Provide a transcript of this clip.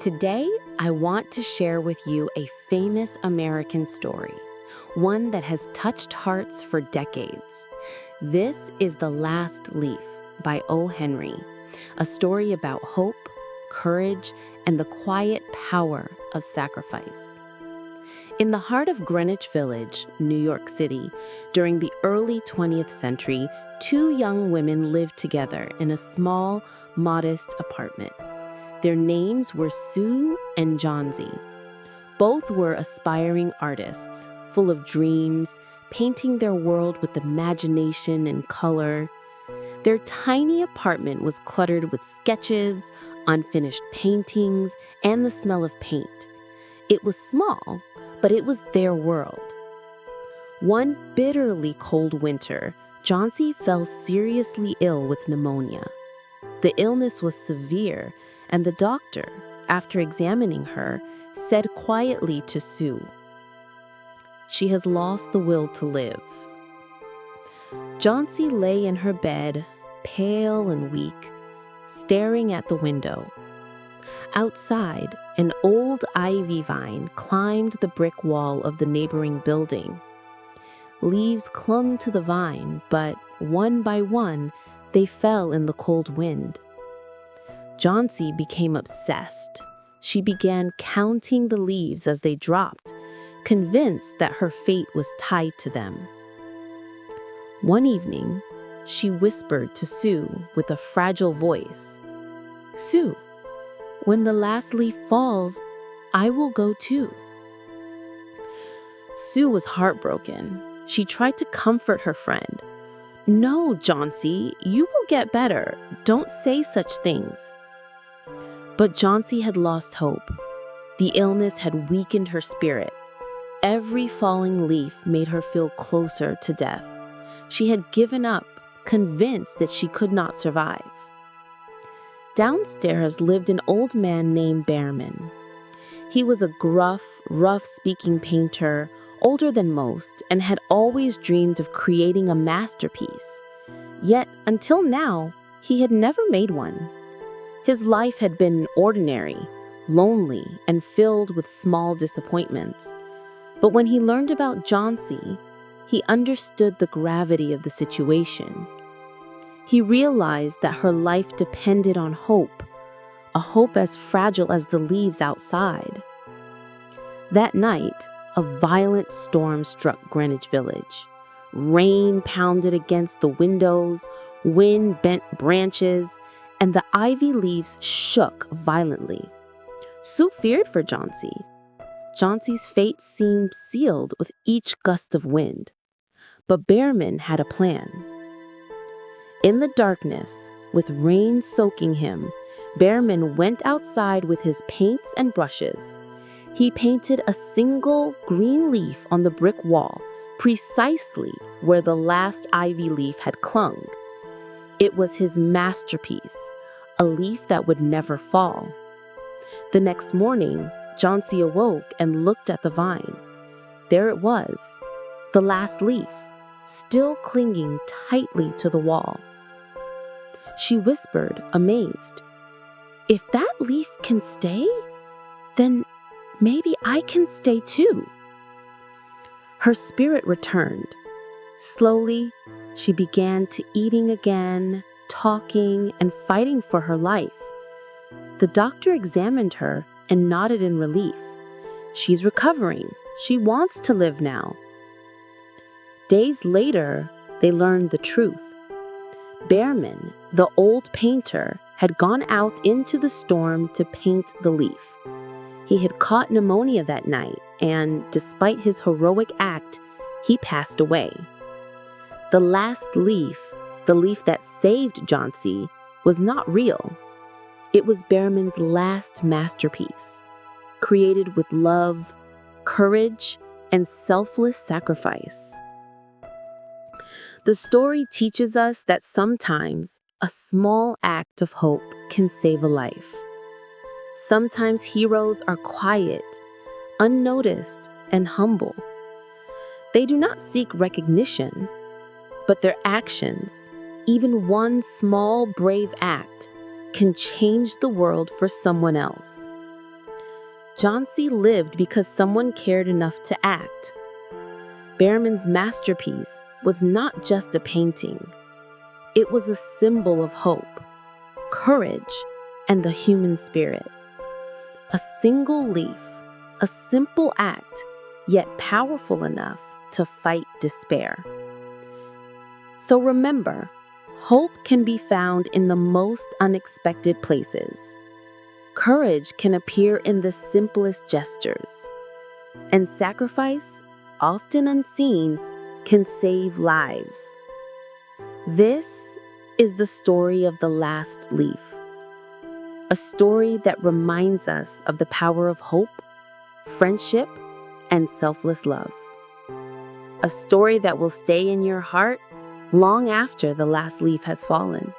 Today, I want to share with you a famous American story, one that has touched hearts for decades. This is The Last Leaf by O. Henry, a story about hope, courage, and the quiet power of sacrifice. In the heart of Greenwich Village, New York City, during the early 20th century, two young women lived together in a small, modest apartment. Their names were Sue and Johnsy. Both were aspiring artists, full of dreams, painting their world with imagination and color. Their tiny apartment was cluttered with sketches, unfinished paintings, and the smell of paint. It was small, but it was their world. One bitterly cold winter, Johnsy fell seriously ill with pneumonia. The illness was severe, and the doctor, after examining her, said quietly to Sue, "She has lost the will to live." Johnsy lay in her bed, pale and weak, staring at the window. Outside, an old ivy vine climbed the brick wall of the neighboring building. Leaves clung to the vine, but one by one, they fell in the cold wind. Johnsy became obsessed. She began counting the leaves as they dropped, convinced that her fate was tied to them. One evening, she whispered to Sue with a fragile voice, "Sue, when the last leaf falls, I will go too." Sue was heartbroken. She tried to comfort her friend. "No, Johnsy, you will get better. Don't say such things." But Johnsy had lost hope. The illness had weakened her spirit. Every falling leaf made her feel closer to death. She had given up, convinced that she could not survive. Downstairs lived an old man named Behrman. He was a gruff, rough-speaking painter, older than most, and had always dreamed of creating a masterpiece. Yet, until now, he had never made one. His life had been ordinary, lonely, and filled with small disappointments. But when he learned about Johnsy, he understood the gravity of the situation. He realized that her life depended on hope, a hope as fragile as the leaves outside. That night, a violent storm struck Greenwich Village. Rain pounded against the windows, wind bent branches, and the ivy leaves shook violently. Sue feared for Johnsy. Johnsy's fate seemed sealed with each gust of wind. But Behrman had a plan. In the darkness, with rain soaking him, Behrman went outside with his paints and brushes. He painted a single green leaf on the brick wall, precisely where the last ivy leaf had clung. It was his masterpiece, a leaf that would never fall. The next morning, Johnsy awoke and looked at the vine. There it was, the last leaf, still clinging tightly to the wall. She whispered, amazed, "If that leaf can stay, then maybe I can stay too." Her spirit returned. Slowly, she began to eating again, talking, and fighting for her life. The doctor examined her and nodded in relief. She's recovering. She wants to live now. Days later, they learned the truth. Behrman, the old painter, had gone out into the storm to paint the leaf. He had caught pneumonia that night, and despite his heroic act, he passed away. The last leaf, the leaf that saved Johnsy, was not real. It was Behrman's last masterpiece, created with love, courage, and selfless sacrifice. The story teaches us that sometimes a small act of hope can save a life. Sometimes heroes are quiet, unnoticed, and humble. They do not seek recognition, but their actions, even one small brave act, can change the world for someone else. Jauncey lived because someone cared enough to act. Behrman's masterpiece was not just a painting. It was a symbol of hope, courage, and the human spirit. A single leaf, a simple act, yet powerful enough to fight despair. So remember, hope can be found in the most unexpected places. Courage can appear in the simplest gestures. And sacrifice, often unseen, can save lives. This is the story of the last leaf. A story that reminds us of the power of hope, friendship, and selfless love. A story that will stay in your heart long after the last leaf has fallen.